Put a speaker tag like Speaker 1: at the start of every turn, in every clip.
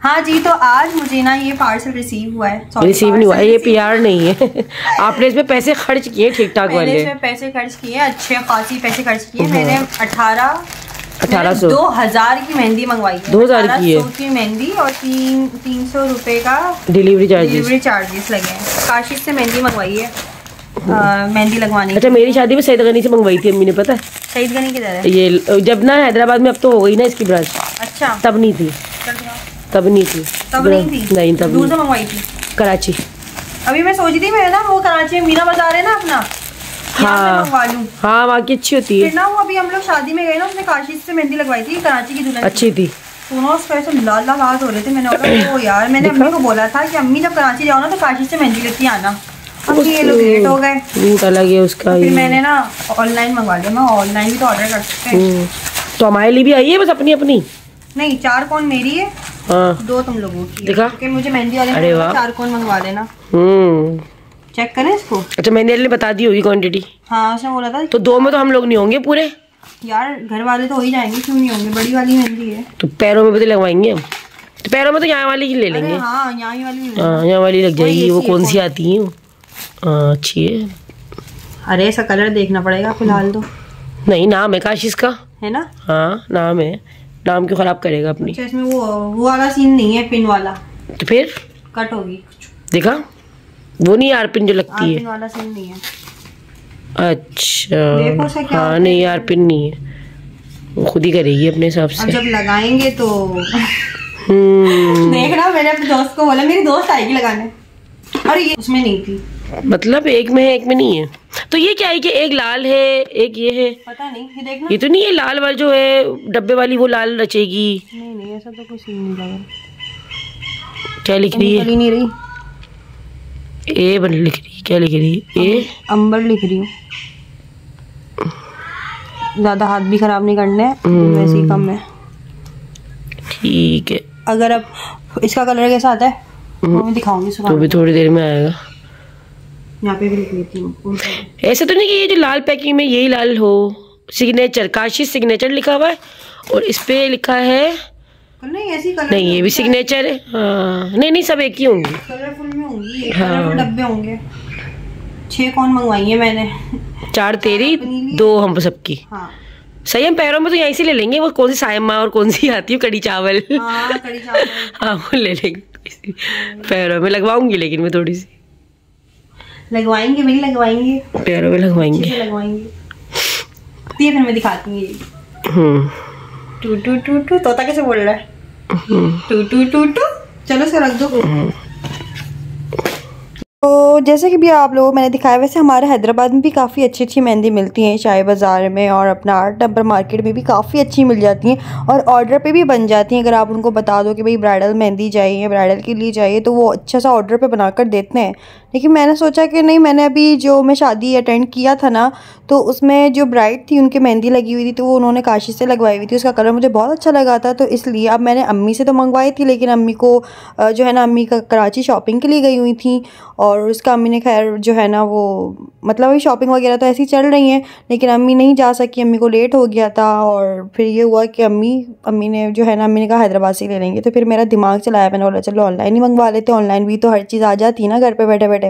Speaker 1: हाँ जी, तो आज मुझे ना ये पार्सल रिसीव हुआ है।
Speaker 2: रिसीव नहीं हुआ है, ये PR नहीं है। आपने इसमें पैसे खर्च किए ठीक ठाक वाले।
Speaker 1: इसमें पैसे खर्च किए, अच्छे खासी पैसे खर्च किए। मैंने
Speaker 2: 1800
Speaker 1: 2000 की मेहंदी मंगवाई है।
Speaker 2: 2000 की
Speaker 1: मेहंदी और 300 रुपए का
Speaker 2: डिलीवरी
Speaker 1: चार्जेस लगे हैं। काशिश से मेहंदी मंगवाई है, मेहंदी लगवानी।
Speaker 2: अच्छा, मेरी शादी में सईद गनी से मंगवाई थी अम्मी ने, पता है?
Speaker 1: सईद गनी किधर है?
Speaker 2: ये जब ना हैदराबाद में, अब तो हो गई ना इसकी ब्रांच।
Speaker 1: अच्छा,
Speaker 2: तब नहीं थी, नहीं तब
Speaker 1: दूर से मंगवाई थी,
Speaker 2: कराची।
Speaker 1: अभी मैं सोच रही थी मैं ना वो कराची में मीना बाजार है ना अपना, मंगवा लूं।
Speaker 2: हाँ, वहाँ की अच्छी होती है।
Speaker 1: फिर ना वो अभी हम लोग शादी में गए ना, उसने काशी से मेहंदी लगवाई थी, कराची की दुल्हन
Speaker 2: अच्छी थी।
Speaker 1: दोनों उसका ऐसे लाल लाल हाथ हो रहे थे। मैंने बोला ओ यार, मैंने अम्मी को बोला था कि अम्मी जब कराची जाओ ना तो काशी से मेहंदी लेती आना। अब ये लोग लेट हो गए,
Speaker 2: रूट अलग है उसका।
Speaker 1: फिर मैंने ना ऑनलाइन मंगवा लिया। मैं ऑनलाइन भी तो ऑर्डर कर सकते हैं।
Speaker 2: तो हमारे लिए भी आई है बस अपनी अपनी?
Speaker 1: नहीं, 4 कोन मेरी है,
Speaker 2: हाँ
Speaker 1: 2 तुम लोगों की।
Speaker 2: देखा
Speaker 1: कि मुझे मेहंदी वाले ने 4 कोन मंगवा लेना। चेक करें इसको।
Speaker 2: अच्छा, मेहंदी वाले ने बता दी होगी क्वांटिटी।
Speaker 1: हाँ, उसने बोला था। तो
Speaker 2: 2 में तो हम लोग नहीं होंगे पूरे
Speaker 1: यार, घर वाले तो हो ही जाएंगे, क्यों नहीं होंगे? बड़ी वाली मेहंदी है।
Speaker 2: तो पैरों में भी तो लगवाएंगे हम। तो पैरों में तो यहाँ वाली ही ले लेंगे।
Speaker 1: हाँ,
Speaker 2: यहाँ वाली लग जाएगी। वो कौन सी आती है? अच्छी है।
Speaker 1: अरे इसका कलर देखना पड़ेगा फिलहाल तो।
Speaker 2: नहीं, नाम है काशिश का, है
Speaker 1: ना?
Speaker 2: हाँ, नाम है। नाम क्यों खराब करेगा अपनी?
Speaker 1: अच्छा, इसमें वो वाला सीन नहीं है, पिन वाला।
Speaker 2: तो फिर
Speaker 1: कट होगी।
Speaker 2: देखा, वो नहीं यार पिन जो लगती है,
Speaker 1: पिन वाला सीन नहीं है।
Speaker 2: अच्छा, हाँ नहीं यार पिन नहीं है, वो खुद ही करेगी अपने हिसाब से।
Speaker 1: अब जब लगाएंगे तो देखना। मैंने अपने दोस्त को बोला, मेरी दोस्त आएगी लगाने, और ये उसमें नहीं थी।
Speaker 2: मतलब एक में है, एक में नहीं है। तो ये क्या है कि एक लाल है, एक ये है?
Speaker 1: पता नहीं, ये देखना।
Speaker 2: ये तो नहीं है लाल वाली जो है डब्बे वाली, वो लाल रचेगी?
Speaker 1: नहीं, ऐसा तो कुछ नहीं लगा।
Speaker 2: क्या लिख रही है?
Speaker 1: नहीं रही,
Speaker 2: ए बन लिख रही है। क्या लिख रही है? ए
Speaker 1: अंबर लिख रही हूँ। ज्यादा हाथ भी खराब नहीं करने, वैसे ही कम है।
Speaker 2: ठीक है।
Speaker 1: अगर अब इसका कलर कैसा आता है मैं दिखाऊंगी,
Speaker 2: तो भी थोड़ी देर में आएगा।
Speaker 1: यहाँ पे भी लिख लेती हूँ।
Speaker 2: ऐसा तो नहीं कि ये जो लाल पैकिंग में यही लाल हो। सिग्नेचर, काशिश सिग्नेचर लिखा हुआ है, और इस पे लिखा है
Speaker 1: नहीं, ऐसी कलर
Speaker 2: नहीं, ये भी सिग्नेचर है। हाँ, नहीं सब एक ही होंगी,
Speaker 1: कलरफुल में होंगी। कलरफुल डब्बे होंगे। 6 कौन मंगवाई है मैंने।
Speaker 2: 4 तेरी, 2 हम सबकी।
Speaker 1: हाँ।
Speaker 2: सही, हम पैरों में तो यहीं से ले लेंगे। वो कौन सी सायमा और कौन सी आती है कड़ी चावल।
Speaker 1: हाँ, कड़ी चावल।
Speaker 2: हाँ, वो ले लेंगे। पैरों में लगवाऊंगी, लेकिन मैं थोड़ी सी
Speaker 1: लगवाएंगे, वही लगवाएंगे,
Speaker 2: पैरों में लगवाएंगे।
Speaker 1: फिर मैं दिखाती हूँ। टू टू टू टू तोता कैसे बोल रहा है? Two two two two. चलो इसको रख दो। तो जैसे कि भी आप लोगों को मैंने दिखाया, वैसे हमारे हैदराबाद में भी काफ़ी अच्छी अच्छी मेहंदी मिलती हैं, शाही बाज़ार में और अपना 8 नंबर मार्केट में भी काफ़ी अच्छी मिल जाती हैं, और ऑर्डर पे भी बन जाती हैं। अगर आप उनको बता दो कि भाई ब्राइडल मेहंदी चाहिए, ब्राइडल के लिए चाहिए, तो वो अच्छा सा ऑर्डर पे बनाकर देते हैं। लेकिन मैंने सोचा कि नहीं, मैंने अभी जो मैं शादी अटेंड किया था ना, तो उसमें जो ब्राइड थी उनकी मेहंदी लगी हुई थी, तो वो उन्होंने काशी से लगवाई हुई थी। उसका कलर मुझे बहुत अच्छा लगा था, तो इसलिए अब मैंने अम्मी से तो मंगवाई थी, लेकिन अम्मी को जो है ना, अम्मी का कराची शॉपिंग के लिए गई हुई थी, और उसका अम्मी ने खैर जो है ना वो मतलब अभी शॉपिंग वगैरह तो ऐसी चल रही हैं, लेकिन अम्मी नहीं जा सकी, अम्मी को लेट हो गया था। और फिर ये हुआ कि अम्मी ने जो है ना, अम्मी ने कहा हैदराबाद से ले लेंगे। तो फिर मेरा दिमाग चलाया, मैंने बोला चलो ऑनलाइन ही मंगवा लेते। ऑनलाइन भी तो हर चीज़ आ जाती है ना घर पे बैठे बैठे।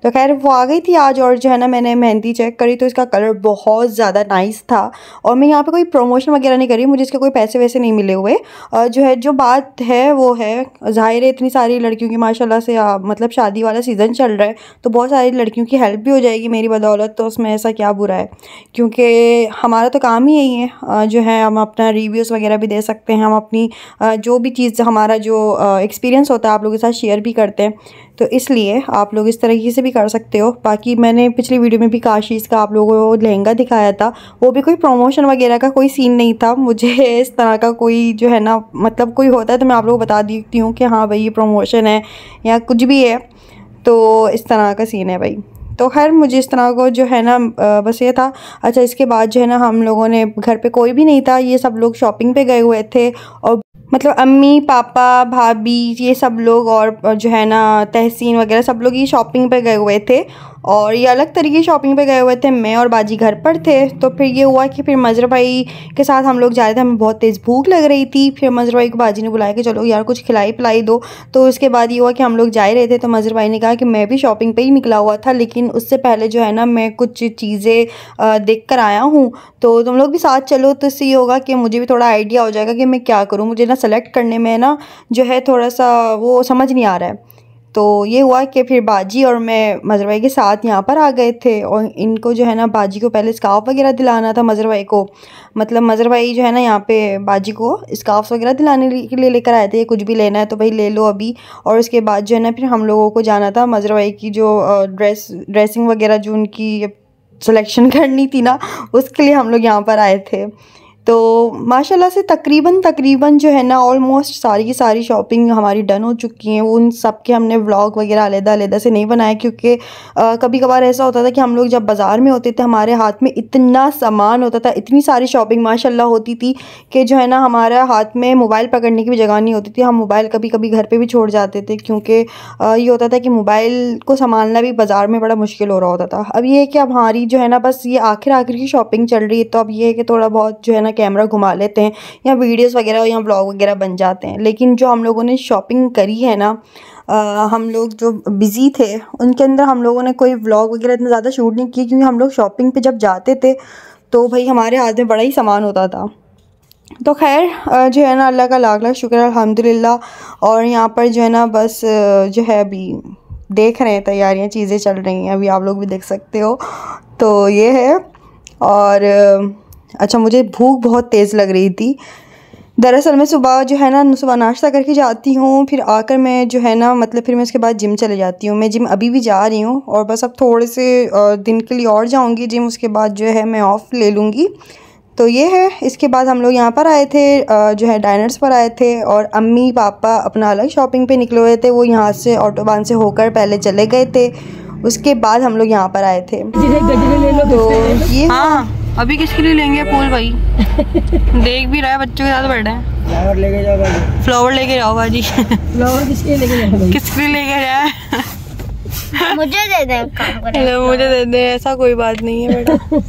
Speaker 1: तो खैर वो आ गई थी आज, और जो है ना मैंने मेहंदी चेक करी तो इसका कलर बहुत ज़्यादा नाइस था। और मैं यहाँ पे कोई प्रमोशन वगैरह नहीं करी, मुझे इसके कोई पैसे वैसे नहीं मिले हुए। जो है जो बात है वो है, ज़ाहिर है इतनी सारी लड़कियों की माशाल्लाह से मतलब शादी वाला सीज़न चल रहा है, तो बहुत सारी लड़कियों की हेल्प भी हो जाएगी मेरी बदौलत, तो उसमें ऐसा क्या बुरा है, क्योंकि हमारा तो काम ही यही है। जो है हम अपना रिव्यूज़ वगैरह भी दे सकते हैं, हम अपनी जो भी चीज़ हमारा जो एक्सपीरियंस होता है आप लोगों के साथ शेयर भी करते हैं, तो इसलिए आप लोग इस तरीके से भी कर सकते हो। बाकी मैंने पिछली वीडियो में भी काशीज़ का आप लोगों को लहंगा दिखाया था, वो भी कोई प्रमोशन वगैरह का कोई सीन नहीं था। मुझे इस तरह का कोई जो है ना, मतलब कोई होता है तो मैं आप लोगों को बता देती हूँ कि हाँ भाई ये प्रमोशन है या कुछ भी है, तो इस तरह का सीन है भाई। तो खैर मुझे इस तरह को जो है ना बस ये था। अच्छा, इसके बाद जो है ना हम लोगों ने, घर पे कोई भी नहीं था, ये सब लोग शॉपिंग पे गए हुए थे, और मतलब अम्मी पापा भाभी ये सब लोग और जो है ना तहसीन वगैरह सब लोग ये शॉपिंग पे गए हुए थे, और ये अलग तरीके की शॉपिंग पे गए हुए थे। मैं और बाजी घर पर थे। तो फिर ये हुआ कि फिर मजर भाई के साथ हम लोग जा रहे थे, हमें बहुत तेज़ भूख लग रही थी। फिर मजर भाई को बाजी ने बुलाया कि चलो यार कुछ खिलाई पिलाई दो। तो उसके बाद ये हुआ कि हम लोग जा ही रहे थे, तो मजर भाई ने कहा कि मैं भी शॉपिंग पे ही निकला हुआ था, लेकिन उससे पहले जो है ना मैं कुछ चीज़ें देख कर आया हूँ, तो तुम लोग भी साथ चलो, तो इससे ये होगा कि मुझे भी थोड़ा आइडिया हो जाएगा कि मैं क्या करूँ। मुझे ना सेलेक्ट करने में ना जो है थोड़ा सा वो समझ नहीं आ रहा है। तो ये हुआ कि फिर बाजी और मैं मजर भाई के साथ यहाँ पर आ गए थे, और इनको जो है ना बाजी को पहले स्कार्फ वगैरह दिलाना था मजर भाई को। मतलब मजर भाई जो है ना यहाँ पे बाजी को स्कार्फ वगैरह दिलाने के लिए लेकर आए थे, कुछ भी लेना है तो भाई ले लो अभी। और उसके बाद जो है ना फिर हम लोगों को जाना था मजर भाई की जो ड्रेसिंग वगैरह जो उनकी सिलेक्शन करनी थी ना, उसके लिए हम लोग यहाँ पर आए थे। तो माशाल्लाह से तकरीबन जो है ना ऑलमोस्ट सारी की सारी शॉपिंग हमारी डन हो चुकी हैं। उन सब के हमने व्लॉग वगैरह अलग से नहीं बनाए, क्योंकि कभी कभार ऐसा होता था कि हम लोग जब बाज़ार में होते थे हमारे हाथ में इतना सामान होता था, इतनी सारी शॉपिंग माशाल्लाह होती थी कि जो है ना हमारा हाथ में मोबाइल पकड़ने की भी जगह नहीं होती थी। हम मोबाइल कभी कभी घर पर भी छोड़ जाते थे, क्योंकि ये होता था कि मोबाइल को संभालना भी बाज़ार में बड़ा मुश्किल हो रहा होता था। अब ये है कि अब हमारी जो है ना बस ये आखिर की शॉपिंग चल रही है, तो अब ये है कि थोड़ा बहुत जो है ना कैमरा घुमा लेते हैं या वीडियोस वगैरह या व्लॉग वगैरह बन जाते हैं। लेकिन जो हम लोगों ने शॉपिंग करी है ना, हम लोग जो बिज़ी थे उनके अंदर हम लोगों ने कोई व्लॉग वगैरह इतना ज़्यादा शूट नहीं किया, क्योंकि हम लोग शॉपिंग पे जब जाते थे तो भाई हमारे हाथ में बड़ा ही सामान होता था। तो खैर जो है ना अल्लाह का लाख लाख शुक्र अल्हम्दुलिल्लाह। और यहाँ पर जो है ना बस जो है अभी देख रहे हैं तैयारियाँ, चीज़ें चल रही हैं, अभी आप लोग भी देख सकते हो। तो ये है। और अच्छा, मुझे भूख बहुत तेज़ लग रही थी। दरअसल मैं सुबह जो है ना सुबह नाश्ता करके जाती हूँ, फिर आकर मैं जो है ना मतलब फिर मैं उसके बाद जिम चले जाती हूँ। मैं जिम अभी भी जा रही हूँ, और बस अब थोड़े से दिन के लिए और जाऊँगी जिम, उसके बाद जो है मैं ऑफ़ ले लूँगी। तो ये है। इसके बाद हम लोग यहाँ पर आए थे, जो है डाइनर्स पर आए थे, और अम्मी पापा अपना अलग शॉपिंग पे निकले हुए थे। वो यहाँ से ऑटोबान से होकर पहले चले गए थे, उसके बाद हम लोग यहाँ पर आए थे। तो ये हाँ, अभी किसके लिए लेंगे फूल भाई? देख भी रहा है बच्चों के साथ बैठे हैं। फ्लावर लेके जाओ बाजी। फ्लावर लेके जाओ बाजी। फ्लावर किसके लेके जाओ? किसके लिए लेके जाए?
Speaker 3: मुझे दे दे।
Speaker 1: मुझे दे दे, ऐसा कोई बात नहीं है बेटा।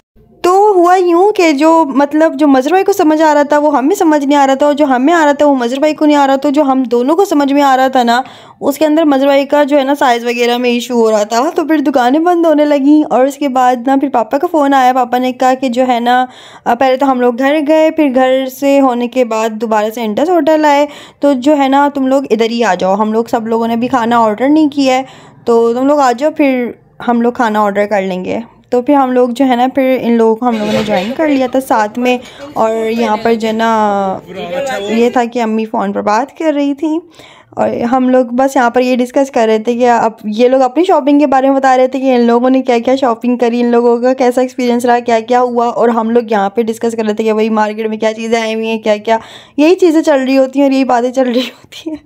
Speaker 1: तो हुआ यूँ कि जो मतलब जो मजर भाई को समझ आ रहा था वो हमें समझ नहीं आ रहा था, और जो हमें आ रहा था वो मजर भाई को नहीं आ रहा था। जो हम दोनों को समझ में आ रहा था ना, उसके अंदर मजर भाई का जो है ना साइज़ वगैरह में इशू हो रहा था। तो फिर दुकानें बंद होने लगी, और उसके बाद ना फिर पापा का फ़ोन आया। पापा ने कहा कि जो है ना पहले तो हम लोग घर गए, फिर घर से होने के बाद दोबारा से इंटस होटल आए, तो जो है ना तुम लोग इधर ही आ जाओ, हम लोग सब लोगों ने भी खाना ऑर्डर नहीं किया है, तो तुम लोग आ जाओ, फिर हम लोग खाना ऑर्डर कर लेंगे। तो फिर हम लोग जो है ना फिर इन लोगों को हम लोगों ने ज्वाइन कर लिया था साथ में। और यहाँ पर जो है ना ये था कि अम्मी फ़ोन पर बात कर रही थी, और हम लोग बस यहाँ पर ये डिस्कस कर रहे थे कि अब ये लोग अपनी शॉपिंग के बारे में बता रहे थे कि इन लोगों ने क्या क्या शॉपिंग करी, इन लोगों का कैसा एक्सपीरियंस रहा, क्या क्या हुआ। और हम लोग यहाँ पे डिस्कस कर रहे थे कि भाई मार्केट में क्या चीज़ें आई हुई हैं, क्या क्या, यही चीज़ें चल रही होती हैं और यही बातें चल रही होती हैं।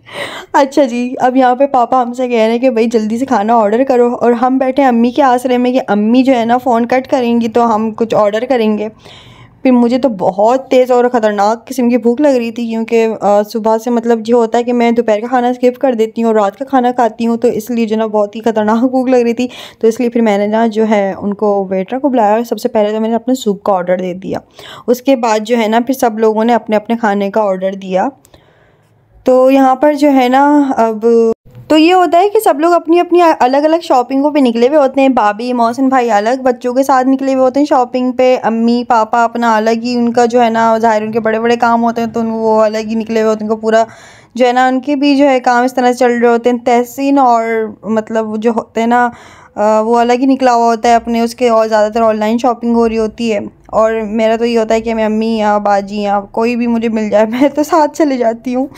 Speaker 1: अच्छा जी, अब यहाँ पे पापा हमसे कह रहे हैं कि भाई जल्दी से खाना ऑर्डर करो, और हम बैठे अम्मी के आसरे में कि अम्मी जो है ना फ़ोन कट करेंगी तो हम कुछ ऑर्डर करेंगे। फिर मुझे तो बहुत तेज़ और ख़तरनाक किस्म की भूख लग रही थी, क्योंकि सुबह से मतलब जो होता है कि मैं दोपहर का खाना स्किप कर देती हूँ और रात का खाना खाती हूँ, तो इसलिए जो ना बहुत ही ख़तरनाक भूख लग रही थी। तो इसलिए फिर मैंने ना जो है उनको वेटर को बुलाया, सबसे पहले तो मैंने अपने सूप का ऑर्डर दे दिया। उसके बाद जो है ना फिर सब लोगों ने अपने अपने खाने का ऑर्डर दिया। तो यहाँ पर जो है ना अब तो ये होता है कि सब लोग अपनी अपनी अलग अलग शॉपिंगों पे निकले हुए होते हैं। भाभी मोहसिन भाई अलग बच्चों के साथ निकले हुए होते हैं शॉपिंग पे, अम्मी पापा अपना अलग ही, उनका जो है ना ज़ाहिर उनके बड़े बड़े काम होते हैं तो वो अलग ही निकले हुए होते हैं। उनको पूरा जो है ना उनके भी जो है काम इस तरह से चल रहे होते हैं। तहसीन और मतलब जो होते हैं ना वो अलग ही निकला हुआ होता है अपने उसके, और ज़्यादातर ऑनलाइन शॉपिंग हो रही होती है। और मेरा तो ये होता है कि मैं अम्मी या बाजी या कोई भी मुझे मिल जाए मैं तो साथ चले जाती हूँ।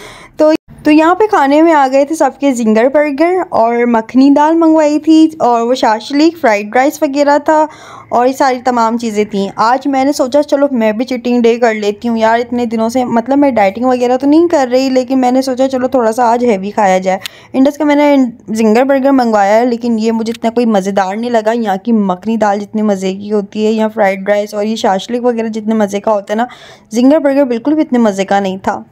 Speaker 1: तो यहाँ पे खाने में आ गए थे सबके जिंगर बर्गर और मखनी दाल मंगवाई थी और वो शाशलिक फ्राइड राइस वगैरह था और ये सारी तमाम चीज़ें थी। आज मैंने सोचा चलो मैं भी चीटिंग डे कर लेती हूँ यार, इतने दिनों से मतलब मैं डाइटिंग वगैरह तो नहीं कर रही, लेकिन मैंने सोचा चलो थोड़ा सा आज हैवी खाया जाए। इंडस का मैंने जिंगर बर्गर मंगवाया है, लेकिन ये मुझे इतना कोई मज़ेदार नहीं लगा। यहाँ की मखनी दाल जितनी मज़े की होती है या फ्राइड राइस और ये शाशलिक वगैरह जितने मज़े का होता है ना, जिंगर बर्गर बिल्कुल भी इतने मज़े का नहीं था।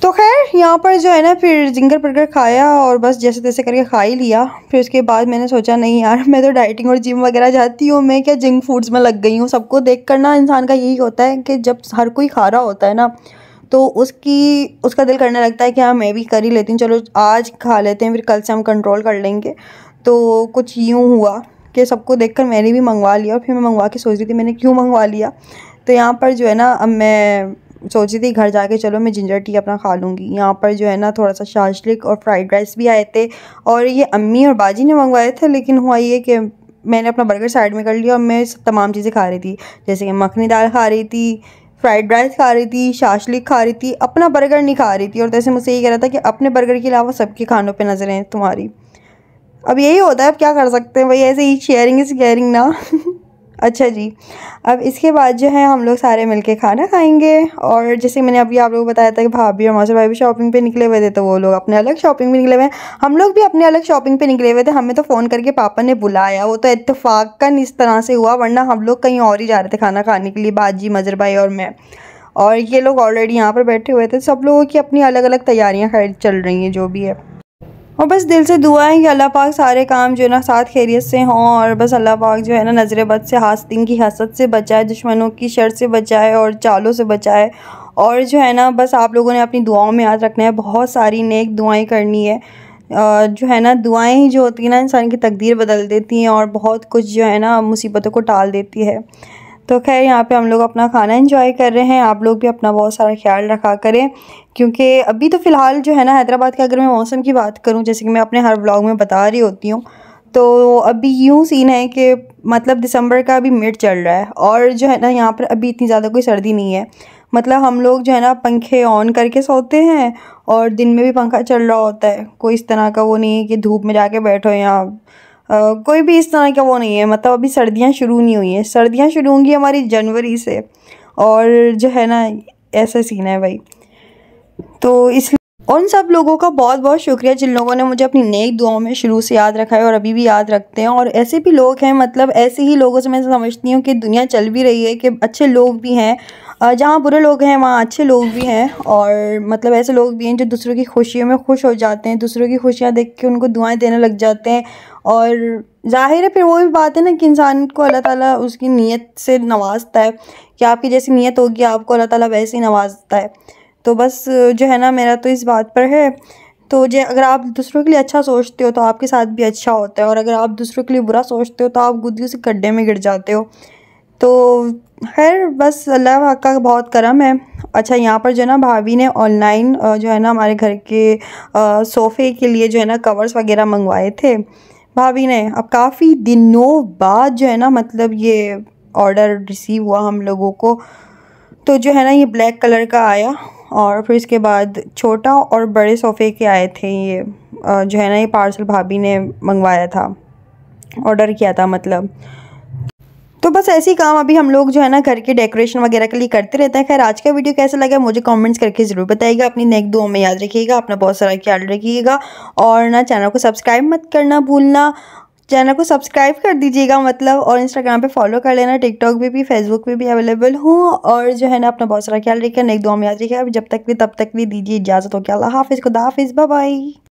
Speaker 1: तो खैर यहाँ पर जो है ना फिर जिंगर बर्गर खाया और बस जैसे तैसे करके खा ही लिया। फिर उसके बाद मैंने सोचा नहीं यार, मैं तो डाइटिंग और जिम वगैरह जाती हूँ, मैं क्या जंक फूड्स में लग गई हूँ। सबको देख कर ना इंसान का यही होता है कि जब हर कोई खा रहा होता है ना तो उसका दिल करने लगता है कि हाँ मैं भी कर ही लेती हूँ, चलो आज खा लेते हैं, फिर कल से हम कंट्रोल कर लेंगे। तो कुछ यूँ हुआ कि सबको देखकर मैंने भी मंगवा लिया और फिर मैं मंगवा के सोच रही थी मैंने क्यों मंगवा लिया। तो यहाँ पर जो है ना अब मैं सोची थी घर जाके चलो मैं जिंजर टी अपना खा लूँगी। यहाँ पर जो है ना थोड़ा सा शाशलिक और फ्राइड राइस भी आए थे और ये अम्मी और बाजी ने मंगवाए थे, लेकिन हुआ ये कि मैंने अपना बर्गर साइड में कर लिया और मैं तमाम चीज़ें खा रही थी, जैसे कि मखनी दाल खा रही थी, फ्राइड राइस खा रही थी, शाशलिक खा रही थी, अपना बर्गर नहीं खा रही थी। और जैसे मुझसे ये कह रहा था कि अपने बर्गर के अलावा सबके खानों पर नजरें तुम्हारी। अब यही होता है, अब क्या कर सकते हैं भाई, ऐसे ही शेयरिंग इज़ केयरिंग ना। अच्छा जी, अब इसके बाद जो है हम लोग सारे मिलके खाना खाएंगे। और जैसे मैंने अभी आप लोगों को बताया था कि भाभी और मासर भाई भी शॉपिंग पे निकले हुए थे, तो वो लोग अपने अलग शॉपिंग पे निकले हुए हैं, हम लोग भी अपने अलग शॉपिंग पे निकले हुए थे। हमें तो फ़ोन करके पापा ने बुलाया, वो तो इत्तेफाकन इस तरह से हुआ, वरना हम लोग कहीं और ही जा रहे थे खाना खाने के लिए, बाजी मजर भाई और मैं। और ये लोग ऑलरेडी यहाँ पर बैठे हुए थे। सब लोगों की अपनी अलग अलग तैयारियाँ चल रही हैं जो भी है। और बस दिल से दुआ है कि अल्लाह पाक सारे काम जो है ना साथ खैरियत से हों और बस अल्लाह पाक जो है ना नज़र बद से, हासदिन की हसद से बचाए, दुश्मनों की शर से बचाए और चालों से बचाए। और जो है ना बस आप लोगों ने अपनी दुआओं में याद रखना है, बहुत सारी नेक दुआएं करनी है। जो है ना दुआएं ही जो होती है ना इंसान की तकदीर बदल देती हैं और बहुत कुछ जो है ना मुसीबतों को टाल देती है। तो खैर यहाँ पे हम लोग अपना खाना एंजॉय कर रहे हैं। आप लोग भी अपना बहुत सारा ख्याल रखा करें, क्योंकि अभी तो फ़िलहाल जो है ना हैदराबाद का अगर मैं मौसम की बात करूँ, जैसे कि मैं अपने हर व्लॉग में बता रही होती हूँ, तो अभी यूँ सीन है कि मतलब दिसंबर का अभी मिड चल रहा है और जो है ना यहाँ पर अभी इतनी ज़्यादा कोई सर्दी नहीं है। मतलब हम लोग जो है ना पंखे ऑन करके सोते हैं और दिन में भी पंखा चल रहा होता है। कोई इस तरह का वो नहीं है कि धूप में जाके बैठो या कोई भी इस तरह का वो नहीं है। मतलब अभी सर्दियाँ शुरू नहीं हुई हैं, सर्दियाँ शुरू होंगी हमारी जनवरी से। और जो है ना ऐसा सीन है भाई। तो इसलिए उन सब लोगों का बहुत बहुत शुक्रिया जिन लोगों ने मुझे अपनी नेक दुआओं में शुरू से याद रखा है और अभी भी याद रखते हैं। और ऐसे भी लोग हैं, मतलब ऐसे ही लोगों से मैं समझती हूँ कि दुनिया चल भी रही है, कि अच्छे लोग भी हैं, जहाँ बुरे लोग हैं वहाँ अच्छे लोग भी हैं। और मतलब ऐसे लोग भी हैं जो दूसरों की खुशियों में खुश हो जाते हैं, दूसरों की खुशियाँ देख के उनको दुआएं देने लग जाते हैं। और ज़ाहिर है फिर वो भी बात है ना कि इंसान को अल्लाह ताला उसकी नीयत से नवाजता है, कि आपकी जैसी नीयत होगी आपको अल्लाह ताला वैसे ही नवाजता है। तो बस जो है ना मेरा तो इस बात पर है। तो जो अगर आप दूसरों के लिए अच्छा सोचते हो तो आपके साथ भी अच्छा होता है, और अगर आप दूसरों के लिए बुरा सोचते हो तो आप खुद ही उसी गड्ढे में गिर जाते हो। तो खैर बस अल्लाह पाक का बहुत करम है। अच्छा यहाँ पर जो है ना भाभी ने ऑनलाइन जो है ना हमारे घर के सोफ़े के लिए जो है ना कवर्स वगैरह मंगवाए थे भाभी ने। अब काफ़ी दिनों बाद जो है ना मतलब ये ऑर्डर रिसीव हुआ हम लोगों को। तो जो है ना ये ब्लैक कलर का आया और फिर इसके बाद छोटा और बड़े सोफ़े के आए थे। ये जो है ना ये पार्सल भाभी ने मंगवाया था, ऑर्डर किया था मतलब। तो बस ऐसे ही काम अभी हम लोग जो है ना घर के डेकोरेशन वगैरह के लिए करते रहते हैं। खैर आज का वीडियो कैसा लगा मुझे कमेंट्स करके ज़रूर बताइएगा। अपनी नेक दुआओं में याद रखिएगा, अपना बहुत सारा ख्याल रखिएगा और ना चैनल को सब्सक्राइब मत करना भूलना, चैनल को सब्सक्राइब कर दीजिएगा मतलब। और इंस्टाग्राम पे फॉलो कर लेना, टिकटॉक पे भी फेसबुक पे भी अवेलेबल हूँ। और जो है ना अपना बहुत सारा ख्याल रखिएगा, नेक दुआ में याद रखिएगा। जब तक भी तब तक भी दीजिए इजाज़त हो, क्या अल्लाह हाफिज़, खुदा हाफिज़, बाय बाय।